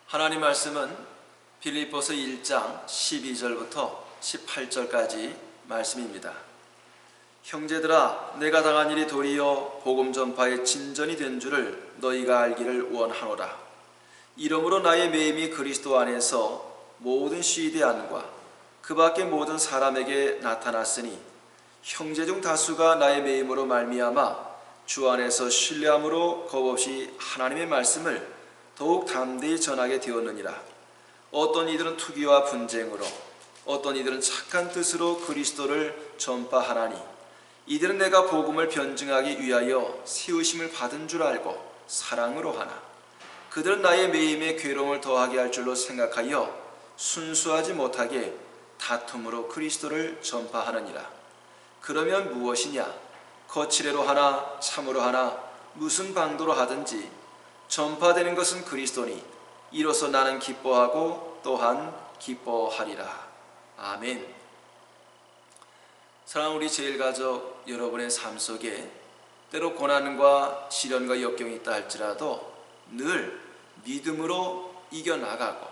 하나님 말씀은 빌립보서 1장 12절부터 18절까지 말씀입니다. 형제들아, 내가 당한 일이 도리어 복음 전파의 진전이 된 줄을 너희가 알기를 원하노라. 이러므로 나의 매임이 그리스도 안에서 모든 시대 안과 그 밖의 모든 사람에게 나타났으니 형제 중 다수가 나의 매임으로 말미암아 주 안에서 신뢰함으로 겁없이 하나님의 말씀을 더욱 담대히 전하게 되었느니라. 어떤 이들은 투기와 분쟁으로, 어떤 이들은 착한 뜻으로 그리스도를 전파하나니 이들은 내가 복음을 변증하기 위하여 세우심을 받은 줄 알고 사랑으로 하나 그들은 나의 매임에 괴로움을 더하게 할 줄로 생각하여 순수하지 못하게 다툼으로 그리스도를 전파하느니라. 그러면 무엇이냐? 거칠애로 하나 참으로 하나 무슨 방도로 하든지 전파되는 것은 그리스도니 이로써 나는 기뻐하고 또한 기뻐하리라. 아멘. 사랑하는 우리 제일가족 여러분의 삶 속에 때로 고난과 시련과 역경이 있다 할지라도 늘 믿음으로 이겨나가고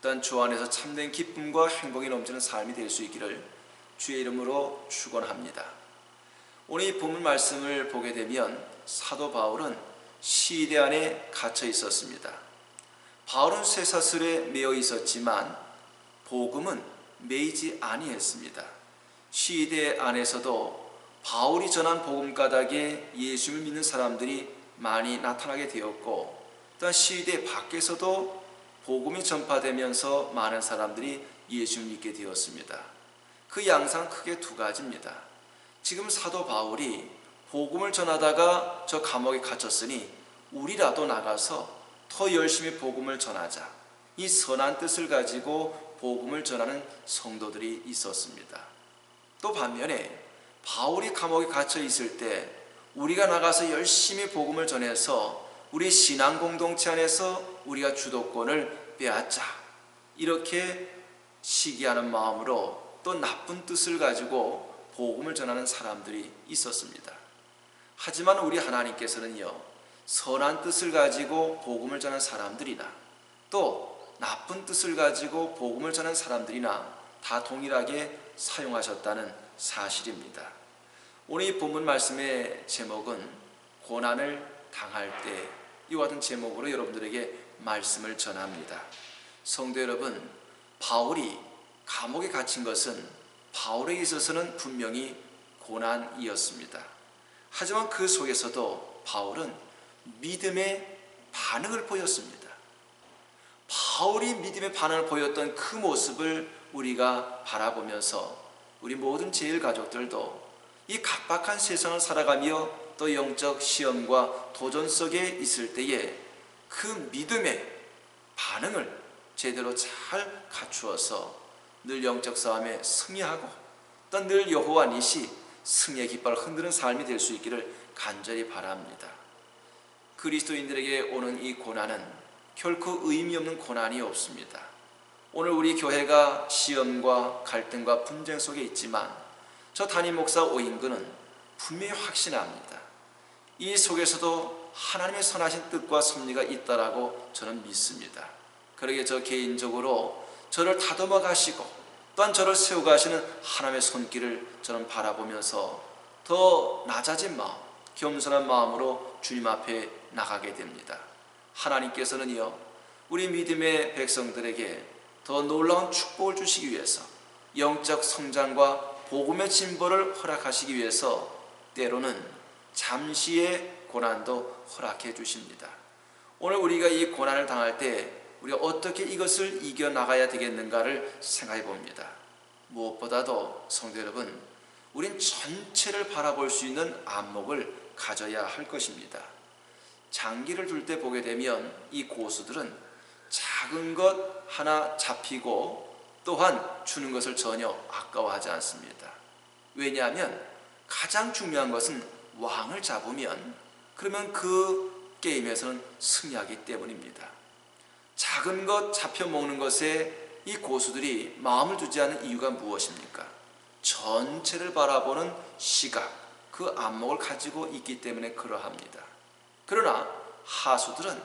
또한 주 안에서 참된 기쁨과 행복이 넘치는 삶이 될 수 있기를 주의 이름으로 축원합니다. 오늘 이 본문 말씀을 보게 되면 사도 바울은 시대 안에 갇혀 있었습니다. 바울은 쇠사슬에 매여 있었지만 복음은 매이지 아니했습니다. 시대 안에서도 바울이 전한 복음 가닥에 예수를 믿는 사람들이 많이 나타나게 되었고 또한 시대 밖에서도 복음이 전파되면서 많은 사람들이 예수를 믿게 되었습니다. 그 양상 크게 두 가지입니다. 지금 사도 바울이 복음을 전하다가 저 감옥에 갇혔으니 우리라도 나가서 더 열심히 복음을 전하자. 이 선한 뜻을 가지고 복음을 전하는 성도들이 있었습니다. 또 반면에 바울이 감옥에 갇혀 있을 때 우리가 나가서 열심히 복음을 전해서 우리 신앙 공동체 안에서 우리가 주도권을 빼앗자. 이렇게 시기하는 마음으로 또 나쁜 뜻을 가지고 복음을 전하는 사람들이 있었습니다. 하지만 우리 하나님께서는요, 선한 뜻을 가지고 복음을 전하는 사람들이나 또 나쁜 뜻을 가지고 복음을 전하는 사람들이나 다 동일하게 사용하셨다는 사실입니다. 오늘 이 본문 말씀의 제목은 고난을 당할 때, 이와 같은 제목으로 여러분들에게 말씀을 전합니다. 성도 여러분, 바울이 감옥에 갇힌 것은 바울에게 있어서는 분명히 고난이었습니다. 하지만 그 속에서도 바울은 믿음의 반응을 보였습니다. 바울이 믿음의 반응을 보였던 그 모습을 우리가 바라보면서 우리 모든 제일가족들도 이 각박한 세상을 살아가며 또 영적 시험과 도전 속에 있을 때에 그 믿음의 반응을 제대로 잘 갖추어서 늘 영적 싸움에 승리하고 또 늘 여호와 니시 승리의 깃발을 흔드는 삶이 될 수 있기를 간절히 바랍니다. 그리스도인들에게 오는 이 고난은 결코 의미 없는 고난이 없습니다. 오늘 우리 교회가 시험과 갈등과 분쟁 속에 있지만 저 담임 목사 오인근은 분명히 확신합니다. 이 속에서도 하나님의 선하신 뜻과 섭리가 있다라고 저는 믿습니다. 그러기에 저 개인적으로 저를 다듬어 가시고 또한 저를 세워가시는 하나님의 손길을 저는 바라보면서 더 낮아진 마음, 겸손한 마음으로 주님 앞에 나가게 됩니다. 하나님께서는요, 우리 믿음의 백성들에게 더 놀라운 축복을 주시기 위해서 영적 성장과 복음의 진보를 허락하시기 위해서 때로는 잠시의 고난도 허락해 주십니다. 오늘 우리가 이 고난을 당할 때 우리가 어떻게 이것을 이겨나가야 되겠는가를 생각해 봅니다. 무엇보다도 성도 여러분, 우린 전체를 바라볼 수 있는 안목을 가져야 할 것입니다. 장기를 둘 때 보게 되면 이 고수들은 작은 것 하나 잡히고 또한 주는 것을 전혀 아까워하지 않습니다. 왜냐하면 가장 중요한 것은 왕을 잡으면 그러면 그 게임에서는 승리하기 때문입니다. 작은 것 잡혀 먹는 것에 이 고수들이 마음을 두지 않는 이유가 무엇입니까? 전체를 바라보는 시각, 그 안목을 가지고 있기 때문에 그러합니다. 그러나 하수들은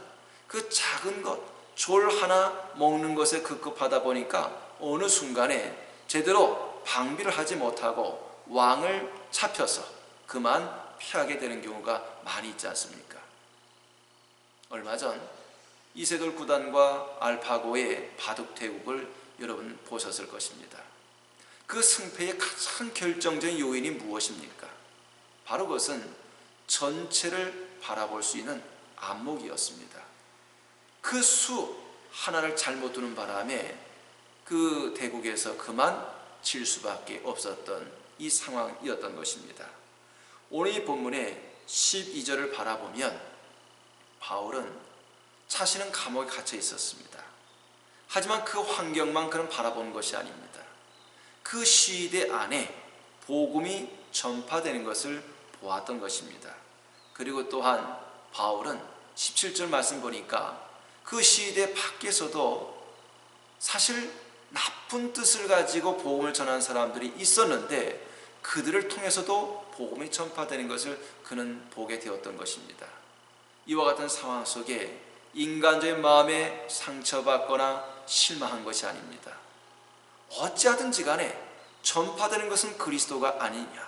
그 작은 것, 졸 하나 먹는 것에 급급하다 보니까 어느 순간에 제대로 방비를 하지 못하고 왕을 잡혀서 그만 피하게 되는 경우가 많이 있지 않습니까? 얼마 전 이세돌 구단과 알파고의 바둑 대국을 여러분 보셨을 것입니다. 그 승패의 가장 결정적인 요인이 무엇입니까? 바로 그것은 전체를 바라볼 수 있는 안목이었습니다. 그 수 하나를 잘못 두는 바람에 그 대국에서 그만 질 수밖에 없었던 이 상황이었던 것입니다. 오늘 이 본문의 12절을 바라보면 바울은 자신은 감옥에 갇혀 있었습니다. 하지만 그 환경만 그는 바라보는 것이 아닙니다. 그 시대 안에 복음이 전파되는 것을 보았던 것입니다. 그리고 또한 바울은 17절 말씀 보니까 그 시대 밖에서도 사실 나쁜 뜻을 가지고 복음을 전하는 사람들이 있었는데 그들을 통해서도 복음이 전파되는 것을 그는 보게 되었던 것입니다. 이와 같은 상황 속에 인간적인 마음에 상처받거나 실망한 것이 아닙니다. 어찌하든지 간에 전파되는 것은 그리스도가 아니냐.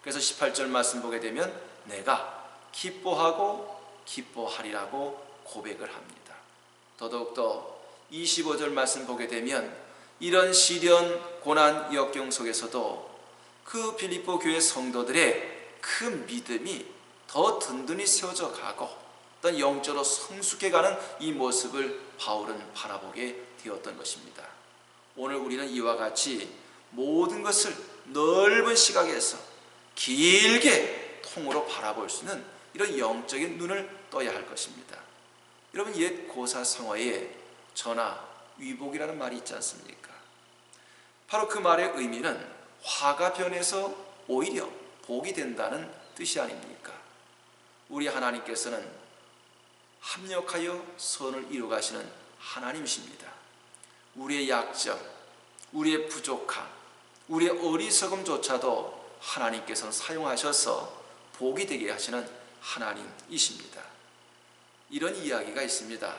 그래서 18절 말씀 보게 되면 내가 기뻐하고 기뻐하리라고 고백을 합니다. 더더욱더 25절 말씀 보게 되면 이런 시련, 고난, 역경 속에서도 그 빌립보 교회 성도들의 그 믿음이 더 든든히 세워져 가고 어떤 영적으로 성숙해가는 이 모습을 바울은 바라보게 되었던 것입니다. 오늘 우리는 이와 같이 모든 것을 넓은 시각에서 길게 통으로 바라볼 수 있는 이런 영적인 눈을 떠야 할 것입니다. 여러분, 옛 고사성어에 전하, 위복이라는 말이 있지 않습니까? 바로 그 말의 의미는 화가 변해서 오히려 복이 된다는 뜻이 아닙니까? 우리 하나님께서는 합력하여 선을 이루가시는 하나님이십니다. 우리의 약점, 우리의 부족함, 우리의 어리석음조차도 하나님께서는 사용하셔서 복이 되게 하시는 하나님이십니다. 이런 이야기가 있습니다.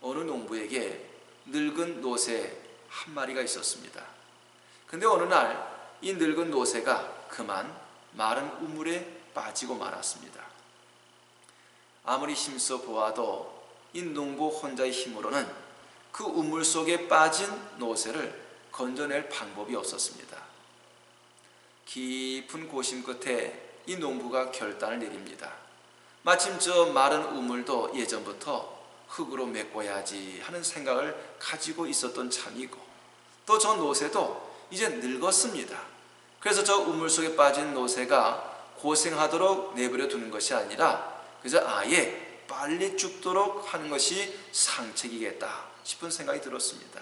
어느 농부에게 늙은 노새 한 마리가 있었습니다. 근데 어느 날 이 늙은 노새가 그만 마른 우물에 빠지고 말았습니다. 아무리 힘써 보아도 이 농부 혼자의 힘으로는 그 우물 속에 빠진 노새를 건져낼 방법이 없었습니다. 깊은 고심 끝에 이 농부가 결단을 내립니다. 마침 저 마른 우물도 예전부터 흙으로 메꿔야지 하는 생각을 가지고 있었던 참이고 또 저 노새도 이제 늙었습니다. 그래서 저 우물 속에 빠진 노새가 고생하도록 내버려 두는 것이 아니라 그래서 아예 빨리 죽도록 하는 것이 상책이겠다 싶은 생각이 들었습니다.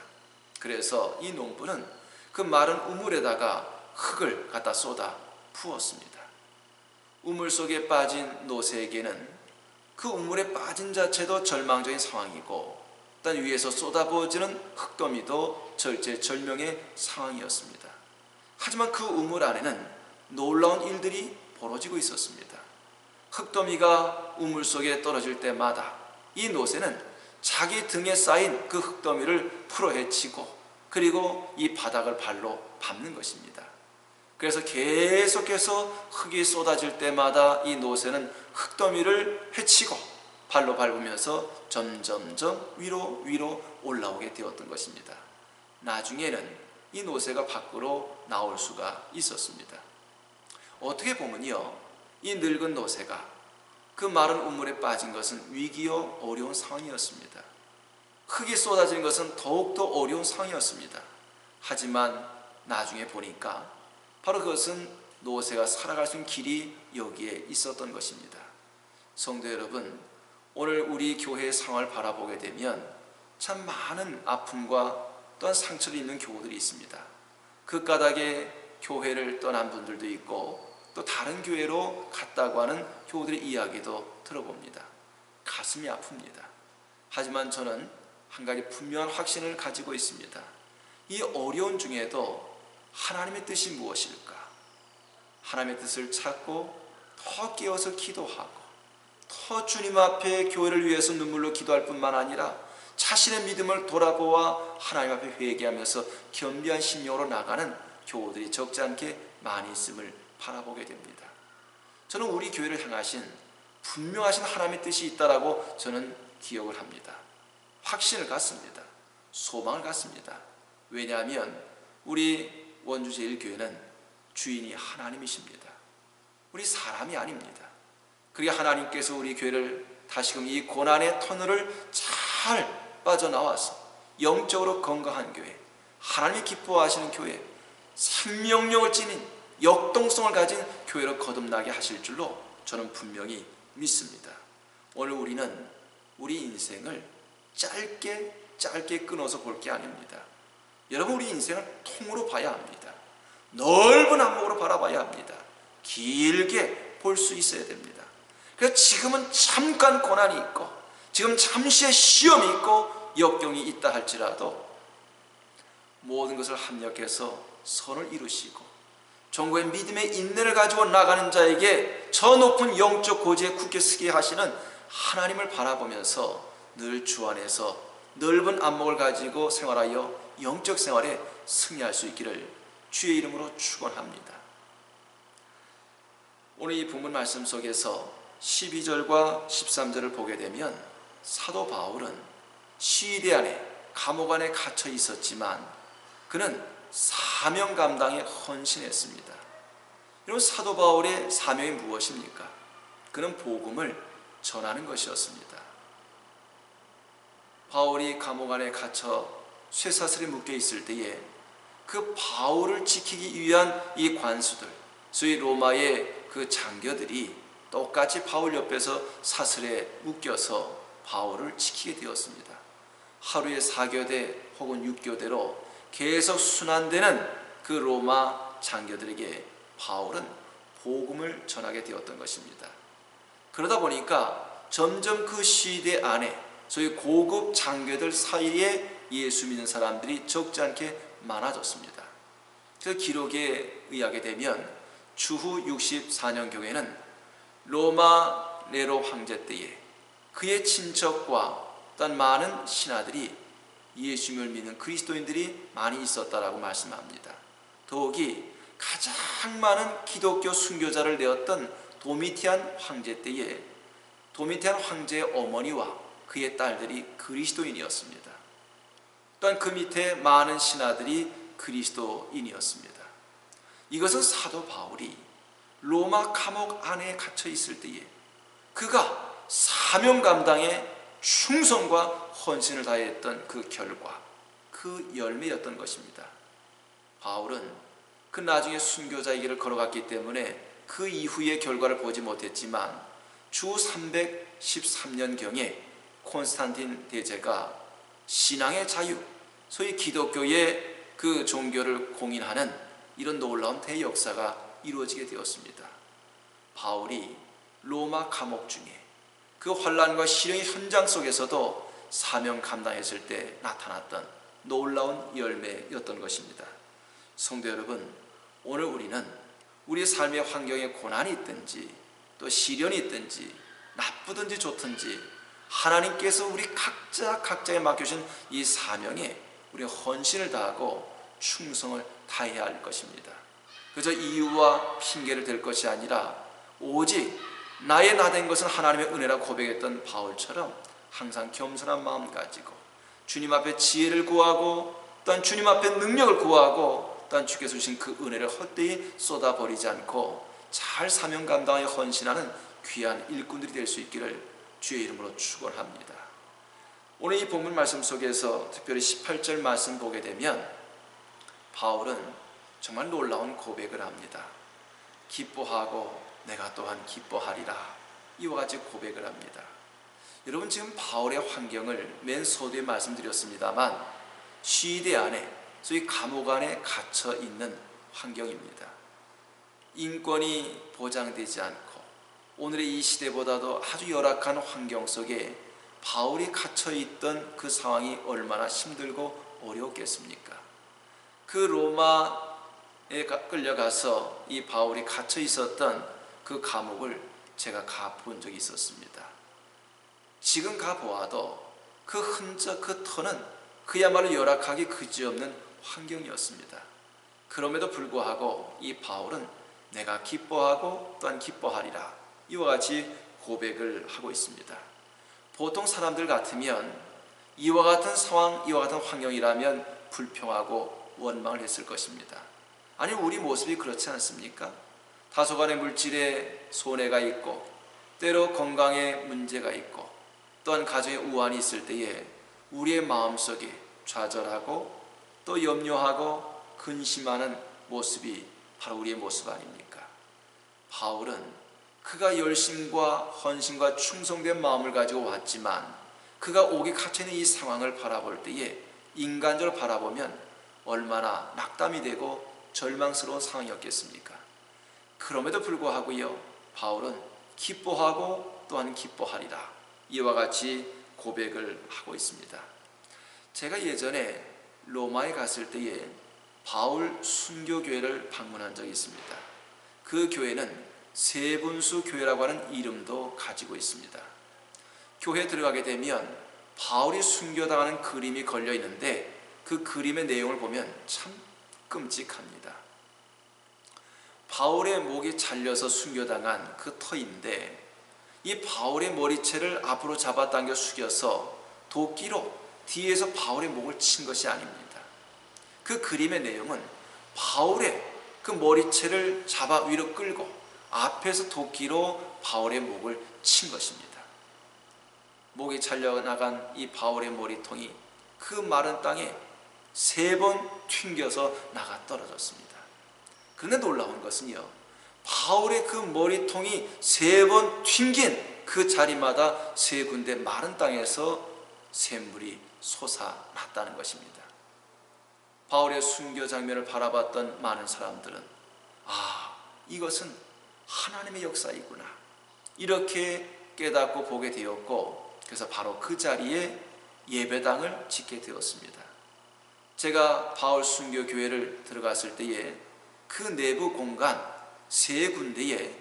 그래서 이 농부는 그 마른 우물에다가 흙을 갖다 쏟아 부었습니다. 우물 속에 빠진 노새에게는 그 우물에 빠진 자체도 절망적인 상황이고 또 위에서 쏟아부어지는 흙더미도 절제절명의 상황이었습니다. 하지만 그 우물 안에는 놀라운 일들이 벌어지고 있었습니다. 흙더미가 우물 속에 떨어질 때마다 이 노새는 자기 등에 쌓인 그 흙더미를 풀어헤치고 그리고 이 바닥을 발로 밟는 것입니다. 그래서 계속해서 흙이 쏟아질 때마다 이 노새는 흙더미를 헤치고 발로 밟으면서 점점점 위로 올라오게 되었던 것입니다. 나중에는 이 노새가 밖으로 나올 수가 있었습니다. 어떻게 보면요, 이 늙은 노새가 그 마른 우물에 빠진 것은 위기요 어려운 상황이었습니다. 흙이 쏟아진 것은 더욱더 어려운 상황이었습니다. 하지만 나중에 보니까 바로 그것은 노새가 살아갈 수 있는 길이 여기에 있었던 것입니다. 성도 여러분, 오늘 우리 교회의 상황을 바라보게 되면 참 많은 아픔과 또한 상처를 입는 교우들이 있습니다. 그 까닭에 교회를 떠난 분들도 있고 또 다른 교회로 갔다고 하는 교우들의 이야기도 들어봅니다. 가슴이 아픕니다. 하지만 저는 한 가지 분명한 확신을 가지고 있습니다. 이 어려운 중에도 하나님의 뜻이 무엇일까? 하나님의 뜻을 찾고 더 깨어서 기도하고 더 주님 앞에 교회를 위해서 눈물로 기도할 뿐만 아니라 자신의 믿음을 돌아보아 하나님 앞에 회개하면서 겸비한 심령으로 나가는 교우들이 적지 않게 많이 있음을 바라보게 됩니다. 저는 우리 교회를 향하신 분명하신 하나님의 뜻이 있다라고 저는 기억을 합니다. 확신을 갖습니다. 소망을 갖습니다. 왜냐하면 우리 원주제일교회는 주인이 하나님이십니다. 우리 사람이 아닙니다. 그리고 하나님께서 우리 교회를 다시금 이 고난의 터널을 잘 빠져나와서 영적으로 건강한 교회, 하나님이 기뻐하시는 교회, 생명력을 지닌 역동성을 가진 교회로 거듭나게 하실 줄로 저는 분명히 믿습니다. 오늘 우리는 우리 인생을 짧게 끊어서 볼 게 아닙니다. 여러분, 우리 인생을 통으로 봐야 합니다. 넓은 안목으로 바라봐야 합니다. 길게 볼 수 있어야 됩니다. 그래서 지금은 잠깐 고난이 있고, 지금 잠시의 시험이 있고 역경이 있다 할지라도 모든 것을 합력해서 선을 이루시고 전국의 믿음의 인내를 가지고 나가는 자에게 저 높은 영적 고지에 굳게 서게 하시는 하나님을 바라보면서 늘 주 안에서 넓은 안목을 가지고 생활하여 영적 생활에 승리할 수 있기를 주의 이름으로 축원합니다. 오늘 이 본문 말씀 속에서 12절과 13절을 보게 되면 사도 바울은 시위대 안에 감옥 안에 갇혀 있었지만 그는 사명 감당에 헌신했습니다. 여러분, 사도 바울의 사명이 무엇입니까? 그는 복음을 전하는 것이었습니다. 바울이 감옥 안에 갇혀 쇠사슬에 묶여 있을 때에 그 바울을 지키기 위한 이 관수들, 소위 로마의 그 장교들이 똑같이 바울 옆에서 사슬에 묶여서 바울을 지키게 되었습니다. 하루에 4교대 혹은 6교대로 계속 순환되는 그 로마 장교들에게 바울은 복음을 전하게 되었던 것입니다. 그러다 보니까 점점 그 시대 안에 소위 고급 장교들 사이에 예수 믿는 사람들이 적지 않게 많아졌습니다. 그 기록에 의하게 되면 주후 64년경에는 로마 네로 황제 때에 그의 친척과 또한 많은 신하들이 예수님을 믿는 그리스도인들이 많이 있었다라고 말씀합니다. 더욱이 가장 많은 기독교 순교자를 내었던 도미티안 황제 때에 도미티안 황제의 어머니와 그의 딸들이 그리스도인이었습니다. 또한 그 밑에 많은 신하들이 그리스도인이었습니다. 이것은 사도 바울이 로마 감옥 안에 갇혀 있을 때에 그가 사명 감당에 충성과 헌신을 다했던 그 결과, 그 열매였던 것입니다. 바울은 그 나중에 순교자의 길을 걸어갔기 때문에 그 이후의 결과를 보지 못했지만 주 313년경에 콘스탄틴 대제가 신앙의 자유, 소위 기독교의 그 종교를 공인하는 이런 놀라운 대역사가 이루어지게 되었습니다. 바울이 로마 감옥 중에 그 환난과 시련의 현장 속에서도 사명 감당했을 때 나타났던 놀라운 열매였던 것입니다. 성도 여러분, 오늘 우리는 우리 삶의 환경에 고난이 있든지 또 시련이 있든지 나쁘든지 좋든지 하나님께서 우리 각자에 맡겨주신 이 사명에 우리 헌신을 다하고 충성을 다해야 할 것입니다. 그저 이유와 핑계를 댈 것이 아니라 오직 나의 나된 것은 하나님의 은혜라 고백했던 바울처럼 항상 겸손한 마음 가지고 주님 앞에 지혜를 구하고 또한 주님 앞에 능력을 구하고 또한 주께서 주신 그 은혜를 헛되이 쏟아버리지 않고 잘 사명 감당에 헌신하는 귀한 일꾼들이 될 수 있기를 주의 이름으로 축원합니다. 오늘 이 본문 말씀 속에서 특별히 18절 말씀 보게 되면 바울은 정말 놀라운 고백을 합니다. 기뻐하고 내가 또한 기뻐하리라, 이와 같이 고백을 합니다. 여러분, 지금 바울의 환경을 맨 서두에 말씀드렸습니다만 시대 안에, 소위 감옥 안에 갇혀 있는 환경입니다. 인권이 보장되지 않고 오늘의 이 시대보다도 아주 열악한 환경 속에 바울이 갇혀 있던 그 상황이 얼마나 힘들고 어려웠겠습니까? 그 로마에 끌려가서 이 바울이 갇혀 있었던 그 감옥을 제가 가본 적이 있었습니다. 지금 가보아도 그 흔적, 그 터는 그야말로 열악하기 그지없는 환경이었습니다. 그럼에도 불구하고 이 바울은 내가 기뻐하고 또한 기뻐하리라 이와 같이 고백을 하고 있습니다. 보통 사람들 같으면 이와 같은 상황, 이와 같은 환경이라면 불평하고 원망을 했을 것입니다. 아니, 우리 모습이 그렇지 않습니까? 다소간의 물질에 손해가 있고 때로 건강에 문제가 있고 또한 가정에 우환이 있을 때에 우리의 마음속에 좌절하고 또 염려하고 근심하는 모습이 바로 우리의 모습 아닙니까? 바울은 그가 열심과 헌신과 충성된 마음을 가지고 왔지만 그가 옥에 갇혀있는 이 상황을 바라볼 때에 인간적으로 바라보면 얼마나 낙담이 되고 절망스러운 상황이었겠습니까? 그럼에도 불구하고요, 바울은 기뻐하고 또한 기뻐하리라 이와 같이 고백을 하고 있습니다. 제가 예전에 로마에 갔을 때에 바울 순교교회를 방문한 적이 있습니다. 그 교회는 세분수 교회라고 하는 이름도 가지고 있습니다. 교회에 들어가게 되면 바울이 순교당하는 그림이 걸려 있는데 그 그림의 내용을 보면 참 끔찍합니다. 바울의 목이 잘려서 순교당한 그 터인데 이 바울의 머리채를 앞으로 잡아당겨 숙여서 도끼로 뒤에서 바울의 목을 친 것이 아닙니다. 그 그림의 내용은 바울의 그 머리채를 잡아 위로 끌고 앞에서 도끼로 바울의 목을 친 것입니다. 목이 잘려나간 이 바울의 머리통이 그 마른 땅에 3번 튕겨서 나가 떨어졌습니다. 그런데 놀라운 것은요, 바울의 그 머리통이 3번 튕긴 그 자리마다 3군데 마른 땅에서 샘물이 솟아났다는 것입니다. 바울의 순교 장면을 바라봤던 많은 사람들은 이것은 하나님의 역사이구나 이렇게 깨닫고 보게 되었고, 그래서 바로 그 자리에 예배당을 짓게 되었습니다. 제가 바울 순교 교회를 들어갔을 때에 그 내부 공간 3군데에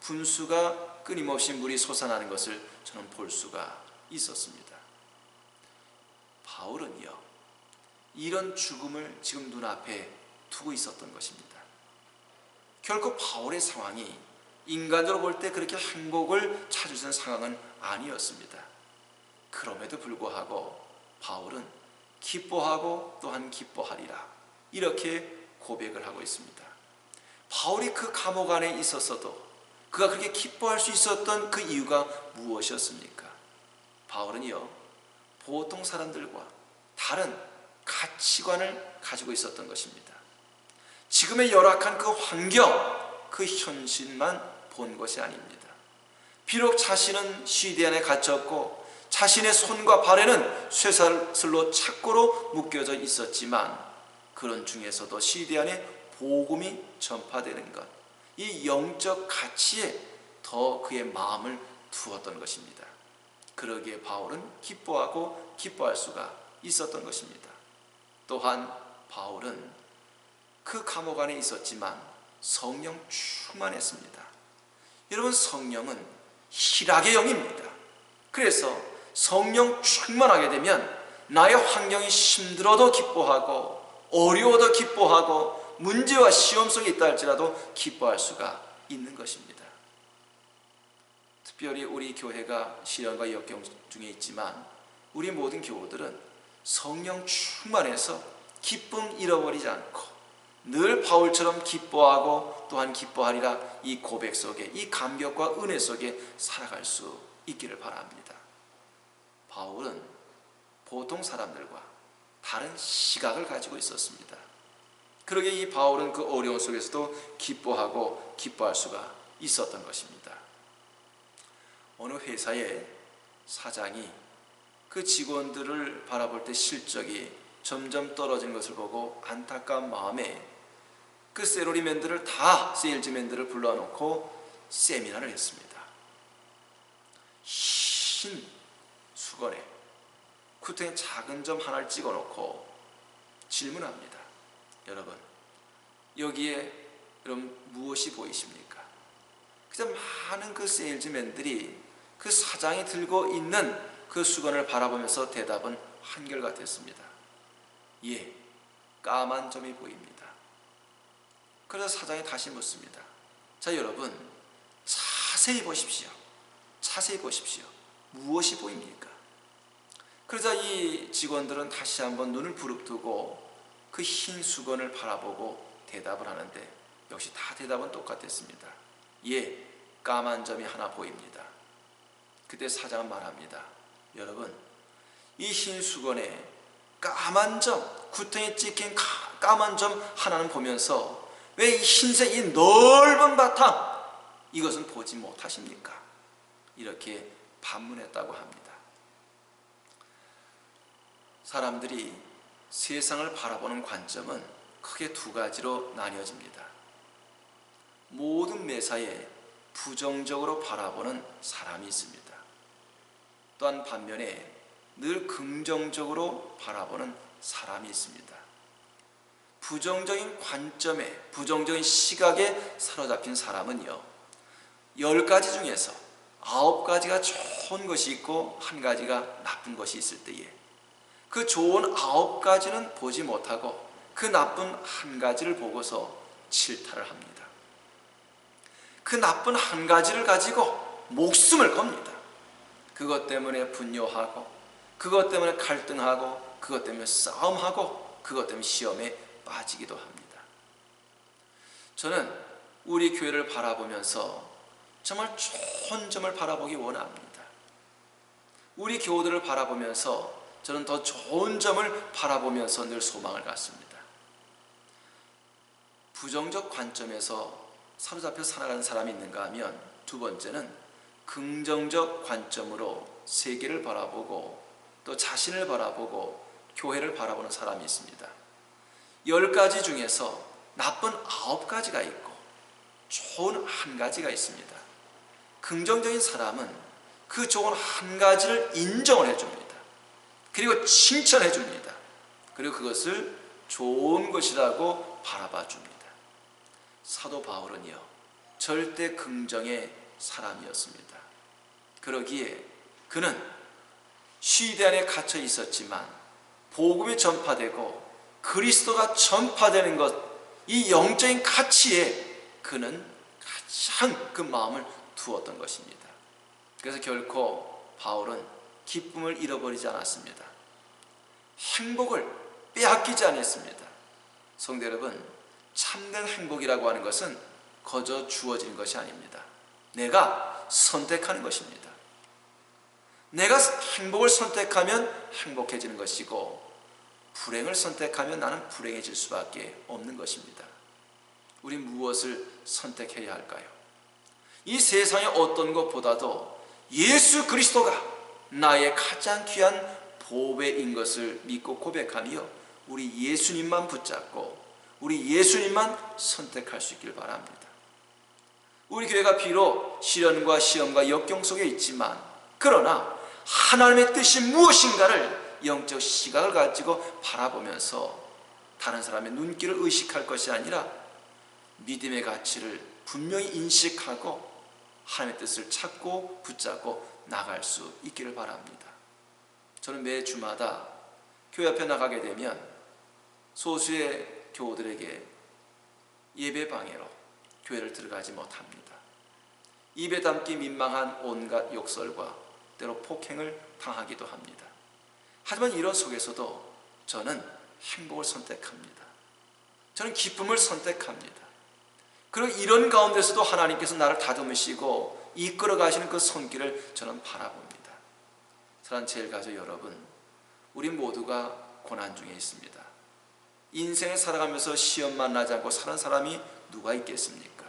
분수가 끊임없이 물이 솟아나는 것을 저는 볼 수가 있었습니다. 바울은요, 이런 죽음을 지금 눈앞에 두고 있었던 것입니다. 결코 바울의 상황이 인간적으로 볼 때 그렇게 행복을 찾을 수 있는 상황은 아니었습니다. 그럼에도 불구하고 바울은 기뻐하고 또한 기뻐하리라 이렇게 고백을 하고 있습니다. 바울이 그 감옥 안에 있었어도 그가 그렇게 기뻐할 수 있었던 그 이유가 무엇이었습니까? 바울은요, 보통 사람들과 다른 가치관을 가지고 있었던 것입니다. 지금의 열악한 그 환경, 그 현실만 본 것이 아닙니다. 비록 자신은 시대 안에 갇혔고 자신의 손과 발에는 쇠사슬로 착고로 묶여져 있었지만 그런 중에서도 시대 안에 복음이 전파되는 것, 이 영적 가치에 더 그의 마음을 두었던 것입니다. 그러기에 바울은 기뻐하고 기뻐할 수가 있었던 것입니다. 또한 바울은 그 감옥 안에 있었지만 성령 충만했습니다. 여러분, 성령은 희락의 영입니다. 그래서 성령 충만하게 되면 나의 환경이 힘들어도 기뻐하고 어려워도 기뻐하고 문제와 시험 속에 있다 할지라도 기뻐할 수가 있는 것입니다. 특별히 우리 교회가 시련과 역경 중에 있지만 우리 모든 교우들은 성령 충만해서 기쁨 잃어버리지 않고 늘 바울처럼 기뻐하고 또한 기뻐하리라 이 고백 속에, 이 감격과 은혜 속에 살아갈 수 있기를 바랍니다. 바울은 보통 사람들과 다른 시각을 가지고 있었습니다. 그러기에 이 바울은 그 어려움 속에서도 기뻐하고 기뻐할 수가 있었던 것입니다. 어느 회사의 사장이 그 직원들을 바라볼 때 실적이 점점 떨어진 것을 보고 안타까운 마음에 그 세러리맨들을 다, 세일즈맨들을 불러놓고 세미나를 했습니다. 흰 수건에 쿠트에 작은 점 하나를 찍어놓고 질문합니다. 여러분, 여기에 여러분 무엇이 보이십니까? 그저 많은 그 세일즈맨들이 그 사장이 들고 있는 그 수건을 바라보면서 대답은 한결같았습니다. 예, 까만 점이 보입니다. 그래서 사장이 다시 묻습니다. 자, 여러분, 자세히 보십시오. 자세히 보십시오. 무엇이 보입니까? 그러자 이 직원들은 다시 한번 눈을 부릅뜨고 그 흰 수건을 바라보고 대답을 하는데 역시 다 대답은 똑같았습니다. 예, 까만 점이 하나 보입니다. 그때 사장은 말합니다. 여러분, 이 흰 수건에 까만 점, 구덩이에 찍힌 까만 점 하나는 보면서 왜 이 흰색 이 넓은 바탕, 이것은 보지 못하십니까? 이렇게 반문했다고 합니다. 사람들이 세상을 바라보는 관점은 크게 두 가지로 나뉘어집니다. 모든 매사에 부정적으로 바라보는 사람이 있습니다. 또한 반면에 늘 긍정적으로 바라보는 사람이 있습니다. 부정적인 관점에, 부정적인 시각에 사로잡힌 사람은요, 10가지 중에서 9가지가 좋은 것이 있고 1가지가 나쁜 것이 있을 때에 그 좋은 9가지는 보지 못하고 그 나쁜 1가지를 보고서 질타를 합니다. 그 나쁜 1가지를 가지고 목숨을 겁니다. 그것 때문에 분노하고, 그것 때문에 갈등하고, 그것 때문에 싸움하고, 그것 때문에 시험에 빠지기도 합니다. 저는 우리 교회를 바라보면서 정말 좋은 점을 바라보기 원합니다. 우리 교우들을 바라보면서 저는 더 좋은 점을 바라보면서 늘 소망을 갖습니다. 부정적 관점에서 사로잡혀 살아가는 사람이 있는가 하면 두 번째는 긍정적 관점으로 세계를 바라보고 또 자신을 바라보고 교회를 바라보는 사람이 있습니다. 10가지 중에서 나쁜 9가지가 있고 좋은 1가지가 있습니다. 긍정적인 사람은 그 좋은 1가지를 인정을 해줍니다. 그리고 칭찬해 줍니다. 그리고 그것을 좋은 것이라고 바라봐 줍니다. 사도 바울은요, 절대 긍정의 사람이었습니다. 그러기에 그는 시대 안에 갇혀 있었지만 복음이 전파되고 그리스도가 전파되는 것, 이 영적인 가치에 그는 가장 그 마음을 두었던 것입니다. 그래서 결코 바울은 기쁨을 잃어버리지 않았습니다. 행복을 빼앗기지 않았습니다. 성도 여러분, 참된 행복이라고 하는 것은 거저 주어지는 것이 아닙니다. 내가 선택하는 것입니다. 내가 행복을 선택하면 행복해지는 것이고 불행을 선택하면 나는 불행해질 수밖에 없는 것입니다. 우린 무엇을 선택해야 할까요? 이 세상의 어떤 것보다도 예수 그리스도가 나의 가장 귀한 보배인 것을 믿고 고백하며 우리 예수님만 붙잡고 우리 예수님만 선택할 수 있길 바랍니다. 우리 교회가 비록 시련과 시험과 역경 속에 있지만 그러나 하나님의 뜻이 무엇인가를 영적 시각을 가지고 바라보면서 다른 사람의 눈길을 의식할 것이 아니라 믿음의 가치를 분명히 인식하고 하나님의 뜻을 찾고 붙잡고 나갈 수 있기를 바랍니다. 저는 매 주마다 교회 앞에 나가게 되면 소수의 교우들에게 예배 방해로 교회를 들어가지 못합니다. 입에 담기 민망한 온갖 욕설과 때로 폭행을 당하기도 합니다. 하지만 이런 속에서도 저는 행복을 선택합니다. 저는 기쁨을 선택합니다. 그리고 이런 가운데서도 하나님께서 나를 다듬으시고 이끌어 가시는 그 손길을 저는 바라봅니다. 사랑하는 제일 가족 여러분, 우리 모두가 고난 중에 있습니다. 인생을 살아가면서 시험 만나지 않고 사는 사람이 누가 있겠습니까?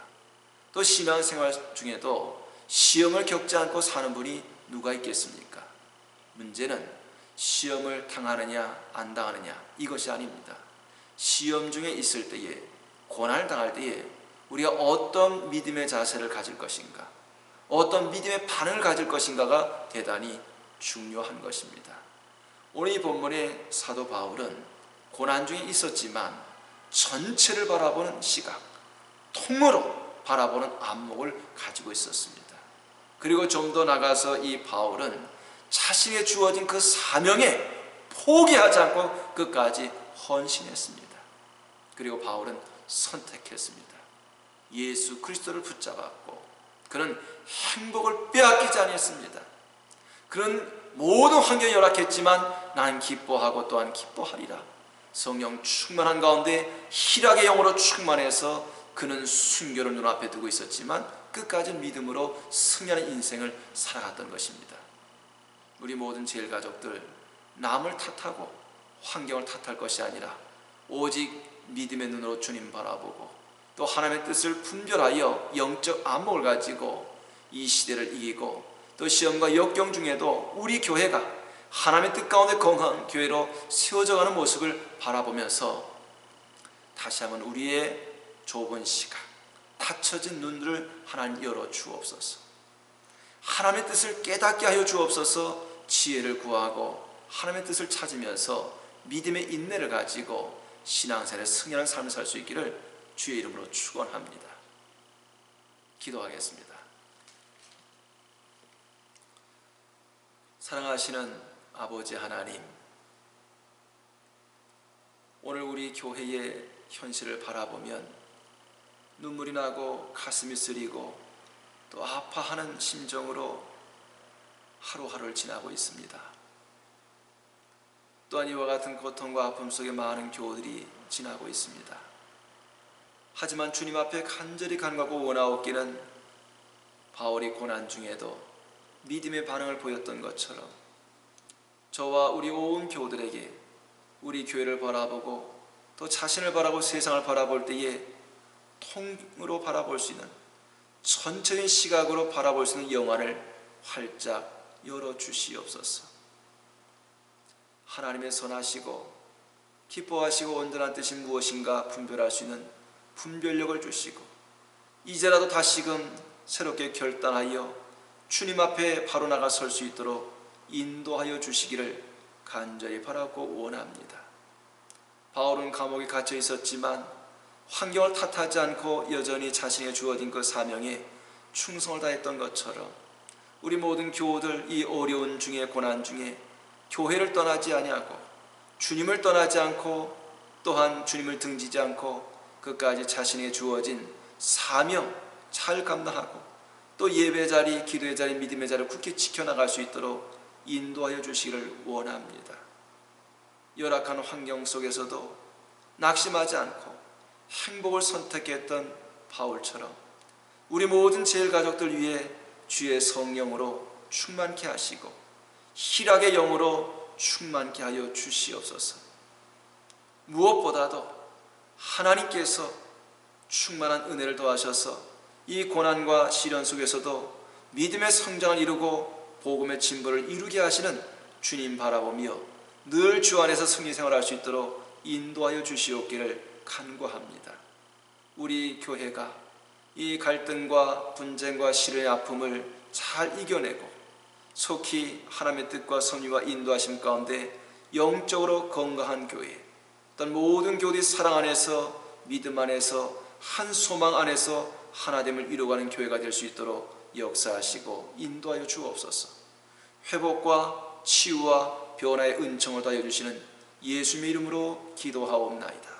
또 신앙생활 중에도 시험을 겪지 않고 사는 분이 누가 있겠습니까? 문제는 시험을 당하느냐 안 당하느냐 이것이 아닙니다. 시험 중에 있을 때에, 고난을 당할 때에 우리가 어떤 믿음의 자세를 가질 것인가, 어떤 믿음의 반응을 가질 것인가가 대단히 중요한 것입니다. 오늘 이 본문의 사도 바울은 고난 중에 있었지만 전체를 바라보는 시각, 통으로 바라보는 안목을 가지고 있었습니다. 그리고 좀 더 나가서 이 바울은 자신에게 주어진 그 사명에 포기하지 않고 끝까지 헌신했습니다. 그리고 바울은 선택했습니다. 예수 그리스도를 붙잡았고 그는 행복을 빼앗기지 아니했습니다. 그는 모든 환경이 열악했지만 나는 기뻐하고 또한 기뻐하리라. 성령 충만한 가운데 희락의 영으로 충만해서 그는 순교를 눈앞에 두고 있었지만 끝까지 믿음으로 승리하는 인생을 살아갔던 것입니다. 우리 모든 제일 가족들, 남을 탓하고 환경을 탓할 것이 아니라 오직 믿음의 눈으로 주님 바라보고 또 하나님의 뜻을 분별하여 영적 안목을 가지고 이 시대를 이기고 또 시험과 역경 중에도 우리 교회가 하나님의 뜻 가운데 건강한 교회로 세워져가는 모습을 바라보면서 다시 한번 우리의 좁은 시각, 닫혀진 눈들을 하나님 열어 주옵소서. 하나님의 뜻을 깨닫게 하여 주옵소서. 지혜를 구하고 하나님의 뜻을 찾으면서 믿음의 인내를 가지고 신앙생활에 승리하는 삶을 살 수 있기를 주의 이름으로 축원합니다. 기도하겠습니다. 사랑하시는 아버지 하나님, 오늘 우리 교회의 현실을 바라보면 눈물이 나고 가슴이 쓰리고 또 아파하는 심정으로 하루하루를 지나고 있습니다. 또한 이와 같은 고통과 아픔 속에 많은 교우들이 지나고 있습니다. 하지만 주님 앞에 간절히 간구하고 원하옵기는 바울이 고난 중에도 믿음의 반응을 보였던 것처럼 저와 우리 온 교우들에게 우리 교회를 바라보고 또 자신을 바라보고 세상을 바라볼 때에 통으로 바라볼 수 있는 전체적인 시각으로 바라볼 수 있는 영안을 활짝 열어주시옵소서. 하나님의 선하시고 기뻐하시고 온전한 뜻이 무엇인가 분별할 수 있는 분별력을 주시고 이제라도 다시금 새롭게 결단하여 주님 앞에 바로 나가 설 수 있도록 인도하여 주시기를 간절히 바라고 원합니다. 바울은 감옥에 갇혀 있었지만 환경을 탓하지 않고 여전히 자신에게 주어진 그 사명에 충성을 다했던 것처럼 우리 모든 교우들 이 어려운 중에 고난 중에 교회를 떠나지 아니하고 주님을 떠나지 않고 또한 주님을 등지지 않고 끝까지 자신에게 주어진 사명 잘 감당하고 또 예배 자리, 기도의 자리, 믿음의 자리를 굳게 지켜나갈 수 있도록 인도하여 주시기를 원합니다. 열악한 환경 속에서도 낙심하지 않고 행복을 선택했던 바울처럼 우리 모든 제일 가족들 위해 주의 성령으로 충만케 하시고 희락의 영으로 충만케 하여 주시옵소서. 무엇보다도 하나님께서 충만한 은혜를 더하셔서 이 고난과 시련 속에서도 믿음의 성장을 이루고 복음의 진보를 이루게 하시는 주님 바라보며 늘 주 안에서 승리 생활할 수 있도록 인도하여 주시옵기를 간구합니다. 우리 교회가 이 갈등과 분쟁과 시련의 아픔을 잘 이겨내고 속히 하나님의 뜻과 섭리와 인도하심 가운데 영적으로 건강한 교회, 어떤 모든 교우들이 사랑 안에서 믿음 안에서 한 소망 안에서 하나됨을 이루어가는 교회가 될 수 있도록 역사하시고 인도하여 주옵소서. 회복과 치유와 변화의 은총을 더하여 주시는 예수님의 이름으로 기도하옵나이다.